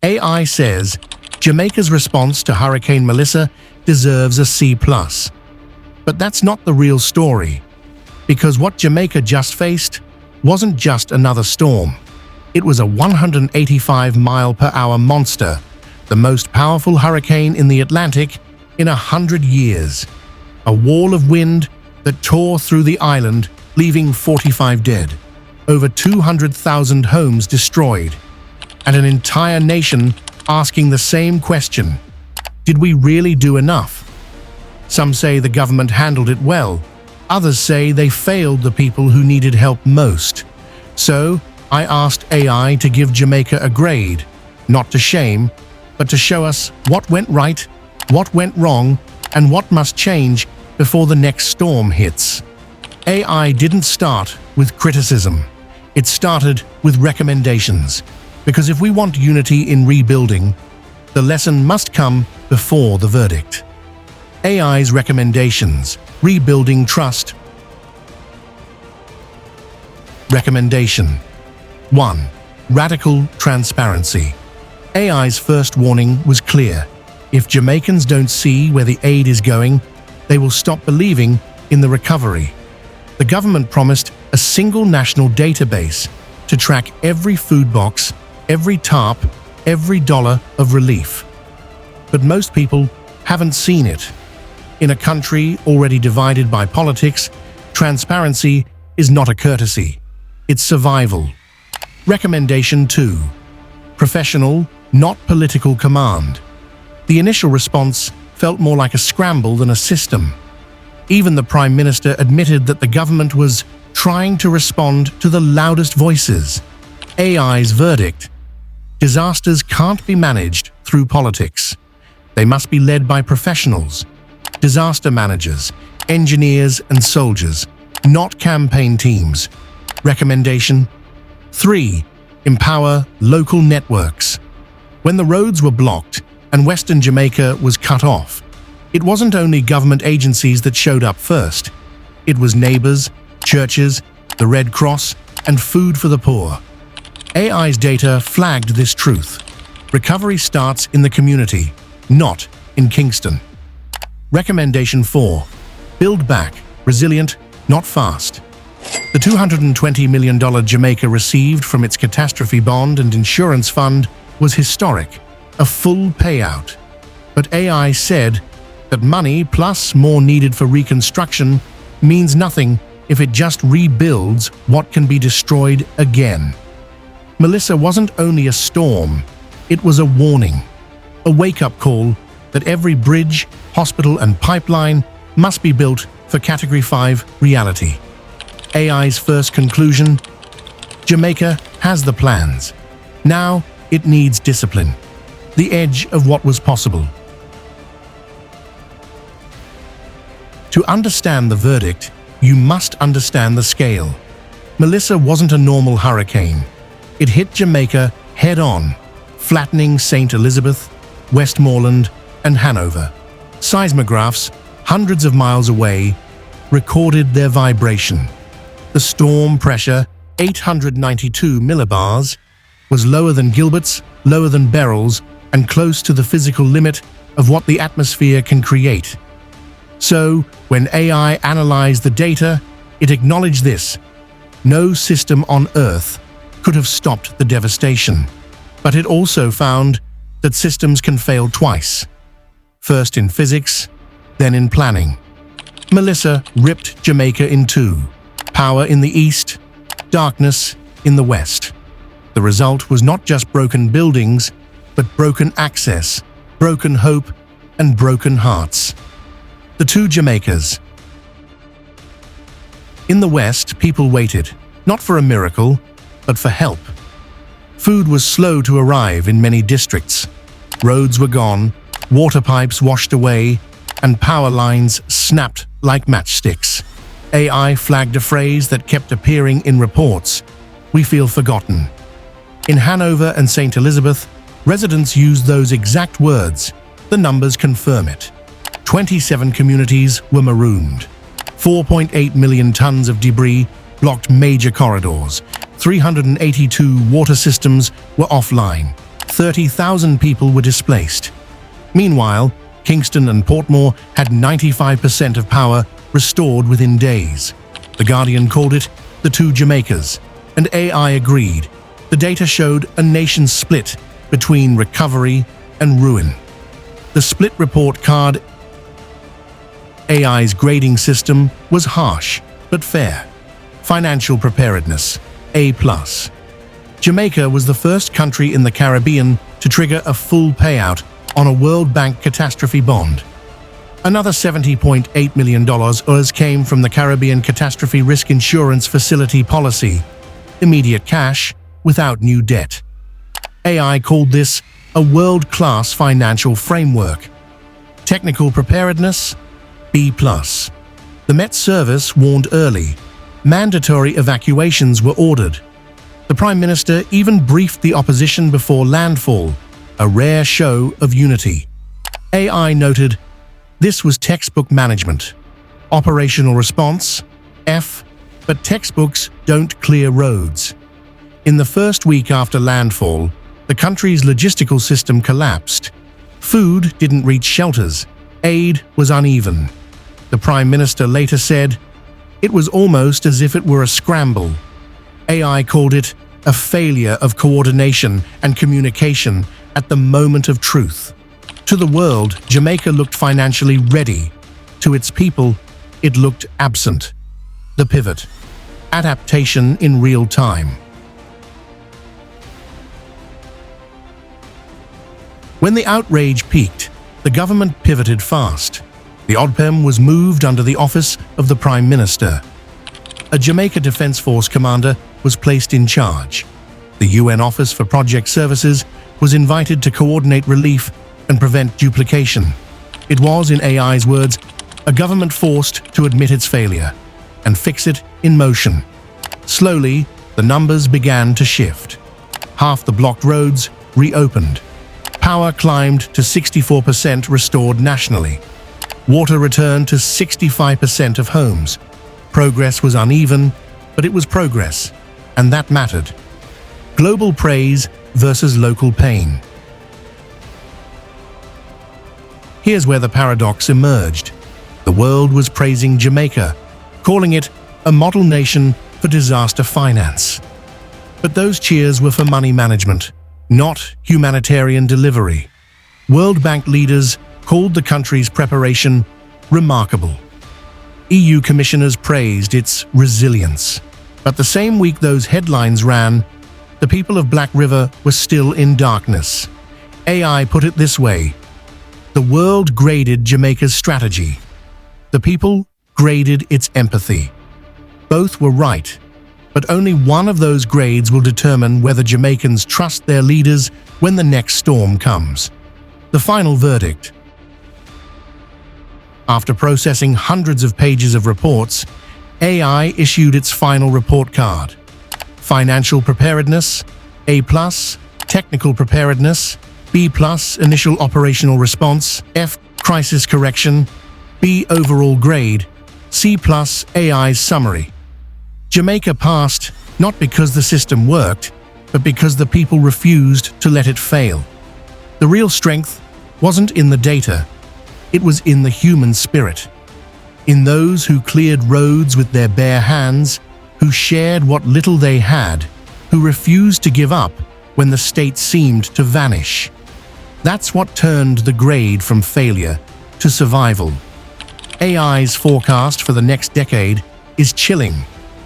AI says Jamaica's response to Hurricane Melissa deserves a C+. But that's not the real story, because what Jamaica just faced wasn't just another storm. It was a 185-mile-per-hour monster, the most powerful hurricane in the Atlantic in 100 years. A wall of wind that tore through the island, leaving 45 dead, over 200,000 homes destroyed, and an entire nation asking the same question: did we really do enough? Some say the government handled it well. Others say they failed the people who needed help most. So, I asked AI to give Jamaica a grade, not to shame, but to show us what went right, what went wrong, and what must change before the next storm hits. AI didn't start with criticism. It started with recommendations. Because if we want unity in rebuilding, the lesson must come before the verdict. AI's recommendations: rebuilding trust. Recommendation 1. Radical transparency. AI's first warning was clear. If Jamaicans don't see where the aid is going, they will stop believing in the recovery. The government promised a single national database to track every food box, every tarp, every dollar of relief. But most people haven't seen it. In a country already divided by politics, transparency is not a courtesy. It's survival. Recommendation 2. Professional, not political command. The initial response felt more like a scramble than a system. Even the Prime Minister admitted that the government was trying to respond to the loudest voices. AI's verdict: disasters can't be managed through politics. They must be led by professionals, disaster managers, engineers and soldiers, not campaign teams. Recommendation 3. Empower local networks. When the roads were blocked and Western Jamaica was cut off, it wasn't only government agencies that showed up first. It was neighbors, churches, the Red Cross, and Food for the Poor. AI's data flagged this truth. Recovery starts in the community, not in Kingston. Recommendation 4. Build back, resilient, not fast. The $220 million Jamaica received from its catastrophe bond and insurance fund was historic, a full payout. But AI said that money plus more needed for reconstruction means nothing if it just rebuilds what can be destroyed again. Melissa wasn't only a storm, it was a warning, a wake-up call that every bridge, hospital and pipeline must be built for Category 5 reality. AI's first conclusion: Jamaica has the plans. Now it needs discipline, the edge of what was possible. To understand the verdict, you must understand the scale. Melissa wasn't a normal hurricane. It hit Jamaica head-on, flattening St. Elizabeth, Westmoreland, and Hanover. Seismographs, hundreds of miles away, recorded their vibration. The storm pressure, 892 millibars, was lower than Gilbert's, lower than Beryl's, and close to the physical limit of what the atmosphere can create. So, when AI analyzed the data, it acknowledged this: no system on Earth could have stopped the devastation. But it also found that systems can fail twice. First in physics, then in planning. Melissa ripped Jamaica in two: power in the east, darkness in the west. The result was not just broken buildings, but broken access, broken hope, and broken hearts. The two Jamaicas. In the West, people waited, not for a miracle, but for help. Food was slow to arrive in many districts. Roads were gone, water pipes washed away, and power lines snapped like matchsticks. AI flagged a phrase that kept appearing in reports: we feel forgotten. In Hanover and St. Elizabeth, residents used those exact words. The numbers confirm it. 27 communities were marooned. 4.8 million tons of debris blocked major corridors. 382 water systems were offline. 30,000 people were displaced. Meanwhile, Kingston and Portmore had 95% of power restored within days. The Guardian called it the two Jamaicas, and AI agreed. The data showed a nation split between recovery and ruin. The split report card AI's grading system was harsh but fair. Financial preparedness, A+. Jamaica was the first country in the Caribbean to trigger a full payout on a World Bank catastrophe bond. Another $70.8 million came from the Caribbean Catastrophe Risk Insurance Facility policy, immediate cash without new debt. AI called this a world-class financial framework. Technical preparedness, B+. The Met Service warned early. Mandatory evacuations were ordered. The Prime Minister even briefed the opposition before landfall, a rare show of unity. AI noted, this was textbook management. Operational response, F, but textbooks don't clear roads. In the first week after landfall, the country's logistical system collapsed. Food didn't reach shelters. Aid was uneven. The Prime Minister later said, it was almost as if it were a scramble. AI called it a failure of coordination and communication at the moment of truth. To the world, Jamaica looked financially ready. To its people, it looked absent. The pivot. Adaptation in real time. When the outrage peaked, the government pivoted fast. The ODPEM was moved under the office of the Prime Minister. A Jamaica Defence Force commander was placed in charge. The UN Office for Project Services was invited to coordinate relief and prevent duplication. It was, in AI's words, a government forced to admit its failure and fix it in motion. Slowly, the numbers began to shift. Half the blocked roads reopened. Power climbed to 64% restored nationally. Water returned to 65% of homes. Progress was uneven, but it was progress, and that mattered. Global praise versus local pain. Here's where the paradox emerged. The world was praising Jamaica, calling it a model nation for disaster finance. But those cheers were for money management, not humanitarian delivery. World Bank leaders called the country's preparation remarkable. EU commissioners praised its resilience. But the same week those headlines ran, the people of Black River were still in darkness. AI put it this way: the world graded Jamaica's strategy. The people graded its empathy. Both were right, but only one of those grades will determine whether Jamaicans trust their leaders when the next storm comes. The final verdict. After processing hundreds of pages of reports, AI issued its final report card. Financial preparedness, A+, technical preparedness, B+, initial operational response, F, crisis correction, B, overall grade, C+, AI's summary. Jamaica passed not because the system worked, but because the people refused to let it fail. The real strength wasn't in the data, it was in the human spirit. In those who cleared roads with their bare hands, who shared what little they had, who refused to give up when the state seemed to vanish. That's what turned the grade from failure to survival. AI's forecast for the next decade is chilling.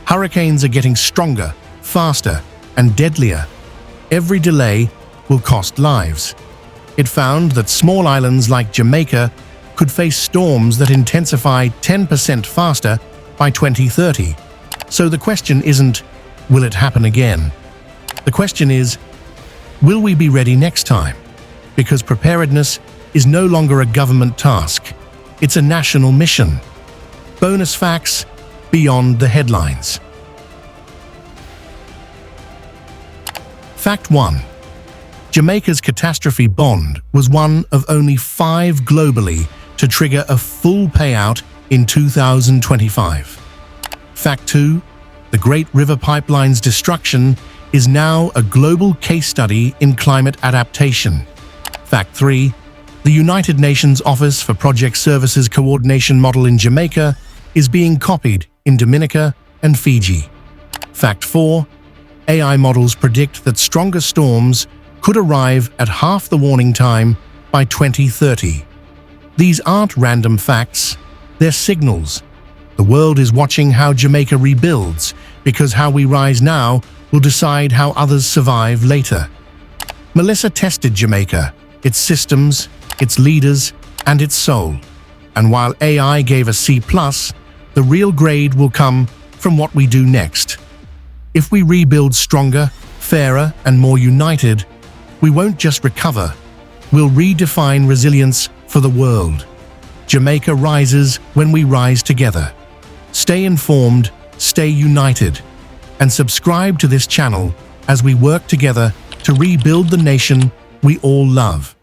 Hurricanes are getting stronger, faster, and deadlier. Every delay will cost lives. It found that small islands like Jamaica could face storms that intensify 10% faster by 2030. So the question isn't, will it happen again? The question is, will we be ready next time? Because preparedness is no longer a government task. It's a national mission. Bonus facts beyond the headlines. Fact 1. Jamaica's catastrophe bond was one of only 5 globally to trigger a full payout in 2025. Fact 2. The Great River Pipeline's destruction is now a global case study in climate adaptation. Fact 3. The United Nations Office for Project Services Coordination model in Jamaica is being copied in Dominica and Fiji. Fact 4. AI models predict that stronger storms could arrive at half the warning time by 2030. These aren't random facts, they're signals. The world is watching how Jamaica rebuilds, because how we rise now will decide how others survive later. Melissa tested Jamaica, its systems, its leaders, and its soul. And while AI gave a C+, the real grade will come from what we do next. If we rebuild stronger, fairer, and more united, we won't just recover, we'll redefine resilience for the world. Jamaica rises when we rise together. Stay informed, stay united, and subscribe to this channel as we work together to rebuild the nation we all love.